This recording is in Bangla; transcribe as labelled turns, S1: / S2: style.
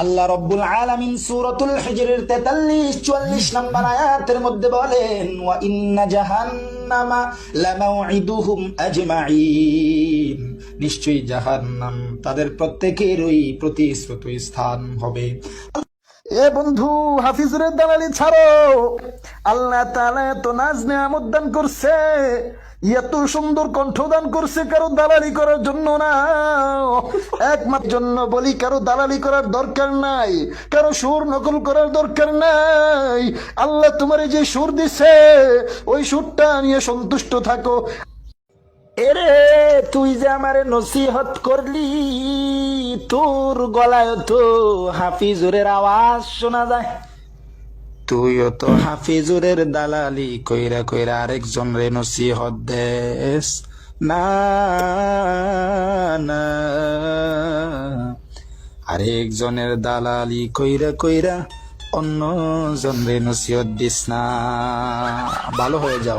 S1: আল্লাহ রব্বুল আলামিন সূরাতুল হিজরের 43-44 নম্বর আয়াতের মধ্যে বলেন, ওয়া ইন্না জাহান্নামা লামাউইদুহুম আজমাইন, নিশ্চয়ই জাহান্নাম তাদের প্রত্যেকেরই প্রতিশ্রুত স্থান হবে। এ বন্ধু, হাফিজুরের দালালি ছাড়ো। আল্লাহ তাআলা এত নাজ নেয়ামত দান করছে, এত সুন্দর কণ্ঠ দান করছে, কারো দালালি করার জন্য না, একমাত্র জন্য বলি, কারো দালালি করার দরকার নাই, কারো সুর নকল করার দরকার নাই। আল্লাহ তোমারে যে সুর দিছে ওই সুরটা নিয়ে সন্তুষ্ট থাকো। এরে, তুই যে আমারে নসিহত করলি, তোর গলায় তো হাফিজুরের আওয়াজ শোনা যায়। তুইও তো হাফিজুরের দালালি কইরা কইরা আরেকজন রে নসিহত দেস না, না, আরেকজনের দালালি কইরা কইরা অন্য জন রে নসিহত দিস না। ভালো হয়ে যাও।